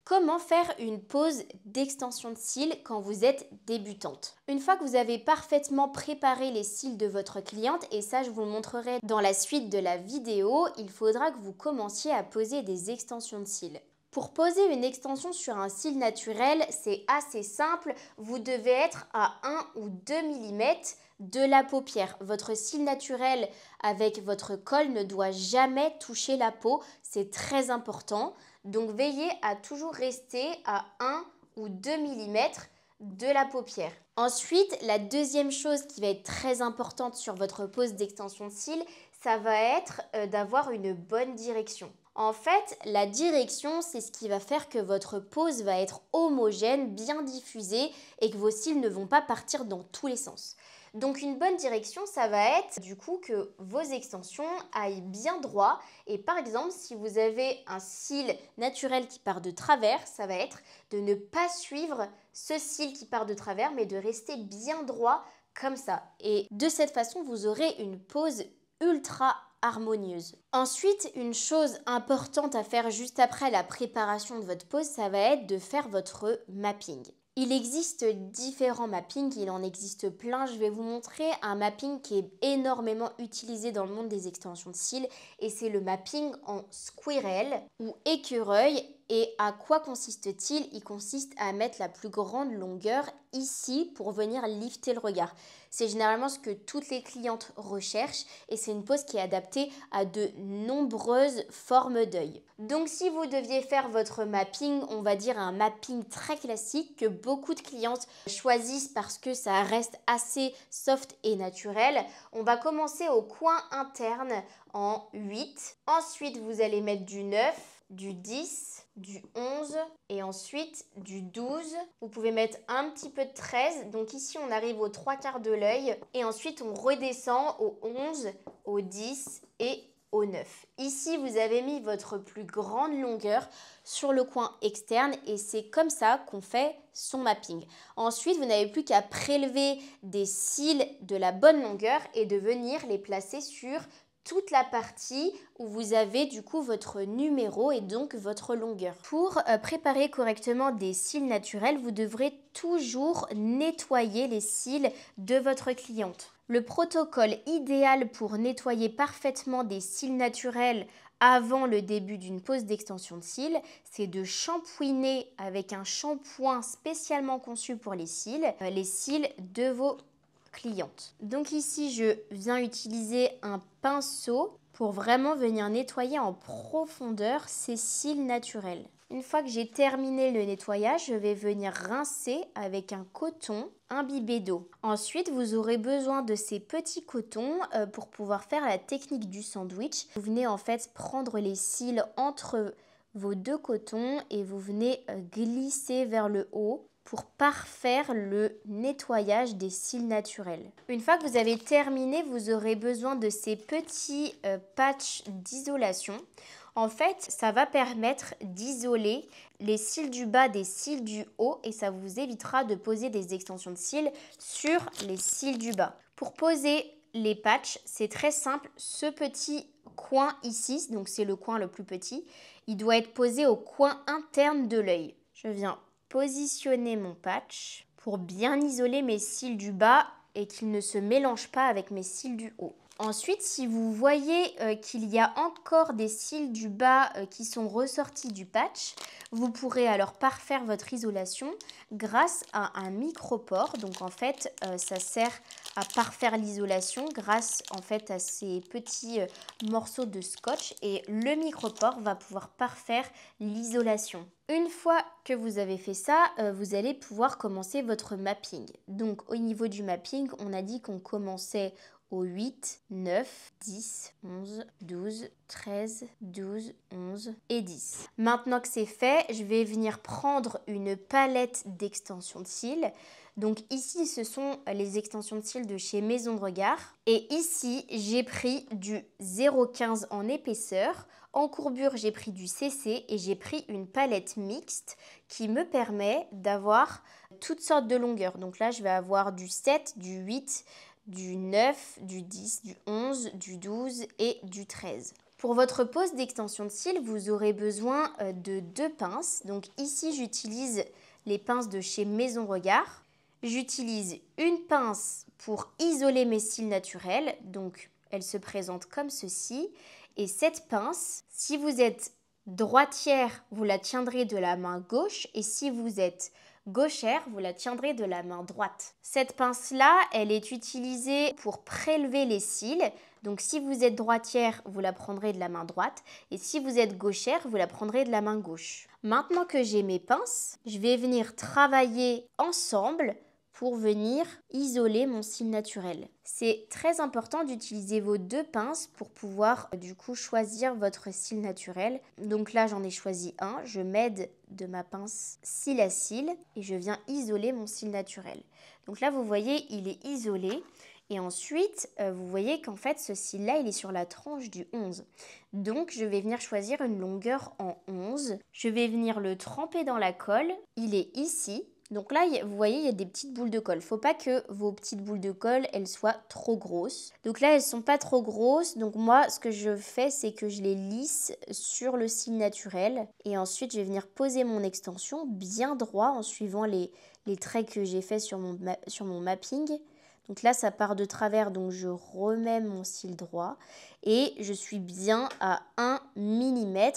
Comment faire une pose d'extension de cils quand vous êtes débutante? Une fois que vous avez parfaitement préparé les cils de votre cliente, et ça je vous le montrerai dans la suite de la vidéo, il faudra que vous commenciez à poser des extensions de cils. Pour poser une extension sur un cil naturel, c'est assez simple, vous devez être à 1 ou 2 mm de la paupière. Votre cil naturel avec votre colle ne doit jamais toucher la peau, c'est très important. Donc veillez à toujours rester à 1 ou 2 mm de la paupière. Ensuite, la deuxième chose qui va être très importante sur votre pose d'extension de cils, ça va être d'avoir une bonne direction. En fait, la direction, c'est ce qui va faire que votre pose va être homogène, bien diffusée et que vos cils ne vont pas partir dans tous les sens. Donc une bonne direction, ça va être du coup que vos extensions aillent bien droit. Et par exemple, si vous avez un cil naturel qui part de travers, ça va être de ne pas suivre ce cil qui part de travers, mais de rester bien droit comme ça. Et de cette façon, vous aurez une pose ultra harmonieuse. Ensuite, une chose importante à faire juste après la préparation de votre pose, ça va être de faire votre mapping. Il existe différents mappings, il en existe plein. Je vais vous montrer un mapping qui est énormément utilisé dans le monde des extensions de cils et c'est le mapping en squirrel ou écureuil. Et à quoi consiste-t-il? Il consiste à mettre la plus grande longueur ici pour venir lifter le regard. C'est généralement ce que toutes les clientes recherchent et c'est une pose qui est adaptée à de nombreuses formes d'œil. Donc si vous deviez faire votre mapping, on va dire un mapping très classique que beaucoup de clientes choisissent parce que ça reste assez soft et naturel, on va commencer au coin interne en 8. Ensuite, vous allez mettre du 9, du 10, du 11 et ensuite du 12. Vous pouvez mettre un petit peu de 13. Donc ici, on arrive aux 3/4 de l'œil. Et ensuite, on redescend au 11, au 10 et au 9. Ici, vous avez mis votre plus grande longueur sur le coin externe et c'est comme ça qu'on fait son mapping. Ensuite, vous n'avez plus qu'à prélever des cils de la bonne longueur et de venir les placer sur toute la partie où vous avez du coup votre numéro et donc votre longueur. Pour préparer correctement des cils naturels, vous devrez toujours nettoyer les cils de votre cliente. Le protocole idéal pour nettoyer parfaitement des cils naturels avant le début d'une pose d'extension de cils, c'est de shampouiner avec un shampoing spécialement conçu pour les cils de vos clientes. Donc ici, je viens utiliser un pinceau pour vraiment venir nettoyer en profondeur ces cils naturels. Une fois que j'ai terminé le nettoyage, je vais venir rincer avec un coton imbibé d'eau. Ensuite, vous aurez besoin de ces petits cotons pour pouvoir faire la technique du sandwich. Vous venez en fait prendre les cils entre vos deux cotons et vous venez glisser vers le haut pour parfaire le nettoyage des cils naturels. Une fois que vous avez terminé, vous aurez besoin de ces petits patchs d'isolation. En fait, ça va permettre d'isoler les cils du bas des cils du haut et ça vous évitera de poser des extensions de cils sur les cils du bas. Pour poser les patchs, c'est très simple. Ce petit coin ici, donc c'est le coin le plus petit, il doit être posé au coin interne de l'œil. Je viens positionner mon patch pour bien isoler mes cils du bas et qu'ils ne se mélangent pas avec mes cils du haut. Ensuite, si vous voyez qu'il y a encore des cils du bas qui sont ressortis du patch, vous pourrez alors parfaire votre isolation grâce à un micropore. Donc en fait, ça sert à parfaire l'isolation grâce en fait à ces petits morceaux de scotch et le micropore va pouvoir parfaire l'isolation. Une fois que vous avez fait ça, vous allez pouvoir commencer votre mapping. Donc au niveau du mapping, on a dit qu'on commençait au 8, 9, 10, 11, 12, 13, 12, 11 et 10. Maintenant que c'est fait, je vais venir prendre une palette d'extensions de cils. Donc ici, ce sont les extensions de cils de chez Maison de Regard. Et ici, j'ai pris du 0,15 en épaisseur. En courbure, j'ai pris du CC et j'ai pris une palette mixte qui me permet d'avoir toutes sortes de longueurs. Donc là, je vais avoir du 7, du 8, du 9, du 10, du 11, du 12 et du 13. Pour votre pose d'extension de cils, vous aurez besoin de 2 pinces. Donc ici, j'utilise les pinces de chez Maison Regard. J'utilise une pince pour isoler mes cils naturels. Donc elle se présente comme ceci. Et cette pince, si vous êtes droitière, vous la tiendrez de la main gauche. Et si vous êtes gauchère, vous la tiendrez de la main droite. Cette pince-là, elle est utilisée pour prélever les cils. Donc si vous êtes droitière, vous la prendrez de la main droite. Et si vous êtes gauchère, vous la prendrez de la main gauche. Maintenant que j'ai mes pinces, je vais venir travailler ensemble pour venir isoler mon cil naturel. C'est très important d'utiliser vos 2 pinces pour pouvoir du coup choisir votre cil naturel. Donc là j'en ai choisi un, je m'aide de ma pince cil à cil et je viens isoler mon cil naturel. Donc là vous voyez il est isolé et ensuite vous voyez qu'en fait ce cil là il est sur la tranche du 11. Donc je vais venir choisir une longueur en 11. Je vais venir le tremper dans la colle, il est ici. Donc là, vous voyez, il y a des petites boules de colle. Il ne faut pas que vos petites boules de colle, elles soient trop grosses. Donc là, elles ne sont pas trop grosses. Donc moi, ce que je fais, c'est que je les lisse sur le cil naturel. Et ensuite, je vais venir poser mon extension bien droit en suivant les traits que j'ai faits sur mon mapping. Donc là, ça part de travers, donc je remets mon cil droit. Et je suis bien à 1 mm,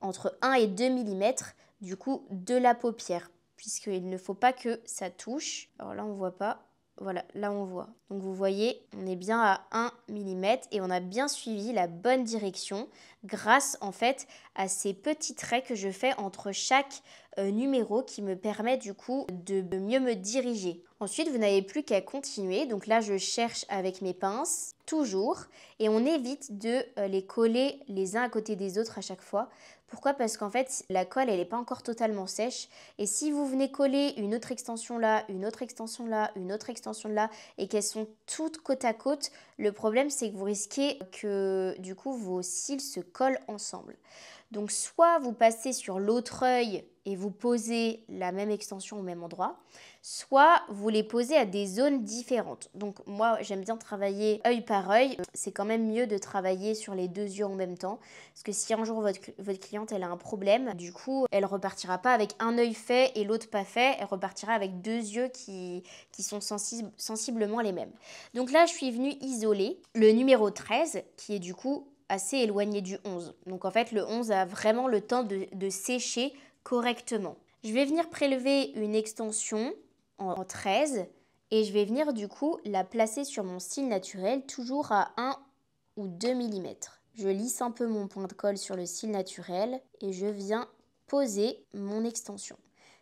entre 1 et 2 mm, du coup, de la paupière. Puisqu'il ne faut pas que ça touche. Alors là, on ne voit pas. Voilà, là, on voit. Donc, vous voyez, on est bien à 1 mm et on a bien suivi la bonne direction grâce, en fait, à ces petits traits que je fais entre chaque numéro qui me permet, du coup, de mieux me diriger. Ensuite, vous n'avez plus qu'à continuer. Donc là, je cherche avec mes pinces, toujours. Et on évite de les coller les uns à côté des autres à chaque fois. Pourquoi? Parce qu'en fait, la colle, elle n'est pas encore totalement sèche. Et si vous venez coller une autre extension là, une autre extension là, une autre extension là, et qu'elles sont toutes côte à côte, le problème, c'est que vous risquez que, du coup, vos cils se collent ensemble. Donc, soit vous passez sur l'autre œil et vous posez la même extension au même endroit, soit vous les posez à des zones différentes. Donc moi, j'aime bien travailler œil par œil. C'est quand même mieux de travailler sur les 2 yeux en même temps. Parce que si un jour votre cliente elle a un problème, du coup, elle repartira pas avec un œil fait et l'autre pas fait. Elle repartira avec 2 yeux qui sont sensiblement les mêmes. Donc là, je suis venue isoler le numéro 13 qui est du coup assez éloigné du 11. Donc en fait, le 11 a vraiment le temps de sécher correctement. Je vais venir prélever une extension en 13 et je vais venir du coup la placer sur mon cil naturel toujours à 1 ou 2 mm. Je lisse un peu mon point de colle sur le cil naturel et je viens poser mon extension.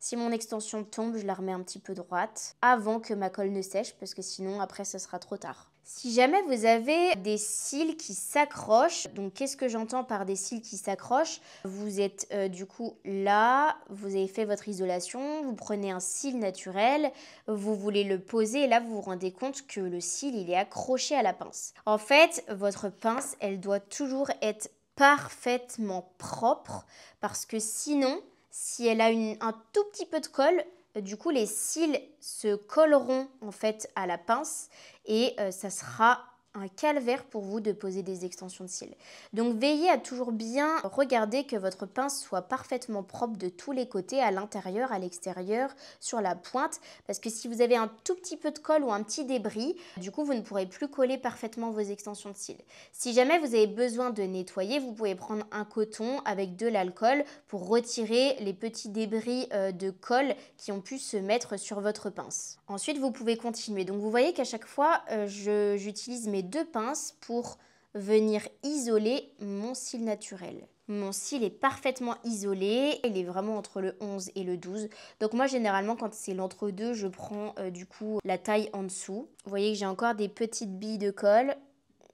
Si mon extension tombe, je la remets un petit peu droite avant que ma colle ne sèche parce que sinon après ça sera trop tard. Si jamais vous avez des cils qui s'accrochent, donc qu'est-ce que j'entends par des cils qui s'accrochent? Vous êtes du coup là, vous avez fait votre isolation, vous prenez un cil naturel, vous voulez le poser et là vous vous rendez compte que le cil il est accroché à la pince. En fait, votre pince elle doit toujours être parfaitement propre parce que sinon, si elle a un tout petit peu de colle, du coup les cils se colleront en fait à la pince et ça sera un calvaire pour vous de poser des extensions de cils. Donc veillez à toujours bien regarder que votre pince soit parfaitement propre de tous les côtés, à l'intérieur, à l'extérieur, sur la pointe, parce que si vous avez un tout petit peu de colle ou un petit débris, du coup vous ne pourrez plus coller parfaitement vos extensions de cils. Si jamais vous avez besoin de nettoyer, vous pouvez prendre un coton avec de l'alcool pour retirer les petits débris de colle qui ont pu se mettre sur votre pince. Ensuite, vous pouvez continuer. Donc vous voyez qu'à chaque fois, j'utilise mes 2 pinces pour venir isoler mon cil naturel. Mon cil est parfaitement isolé, il est vraiment entre le 11 et le 12. Donc moi généralement quand c'est l'entre-deux, je prends du coup la taille en dessous. Vous voyez que j'ai encore des petites billes de colle.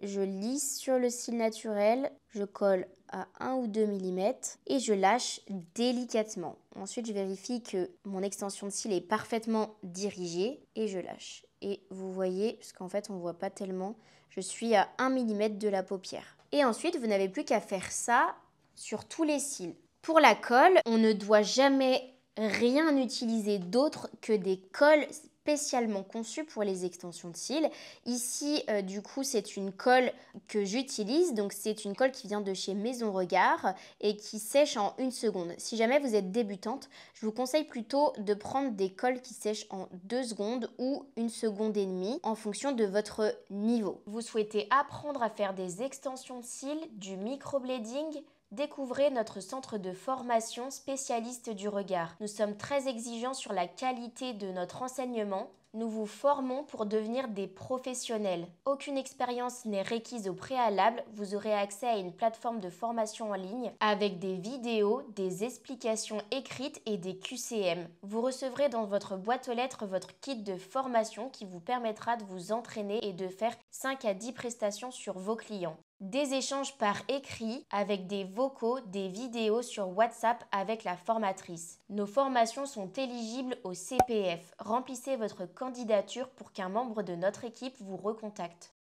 Je lisse sur le cil naturel, je colle à 1 ou 2 mm et je lâche délicatement. Ensuite, je vérifie que mon extension de cil est parfaitement dirigée et je lâche. Et vous voyez, parce qu'en fait on ne voit pas tellement, je suis à 1 mm de la paupière. Et ensuite, vous n'avez plus qu'à faire ça sur tous les cils. Pour la colle, on ne doit jamais rien utiliser d'autre que des colles spécialement conçue pour les extensions de cils. Ici, du coup, c'est une colle que j'utilise. Donc, c'est une colle qui vient de chez Maison Regard et qui sèche en 1 seconde. Si jamais vous êtes débutante, je vous conseille plutôt de prendre des colles qui sèchent en 2 secondes ou 1 seconde et demie en fonction de votre niveau. Vous souhaitez apprendre à faire des extensions de cils, du microblading? Découvrez notre centre de formation spécialiste du regard. Nous sommes très exigeants sur la qualité de notre enseignement. Nous vous formons pour devenir des professionnels. Aucune expérience n'est requise au préalable. Vous aurez accès à une plateforme de formation en ligne avec des vidéos, des explications écrites et des QCM. Vous recevrez dans votre boîte aux lettres votre kit de formation qui vous permettra de vous entraîner et de faire 5 à 10 prestations sur vos clients. Des échanges par écrit avec des vocaux, des vidéos sur WhatsApp avec la formatrice. Nos formations sont éligibles au CPF. Remplissez votre candidature pour qu'un membre de notre équipe vous recontacte.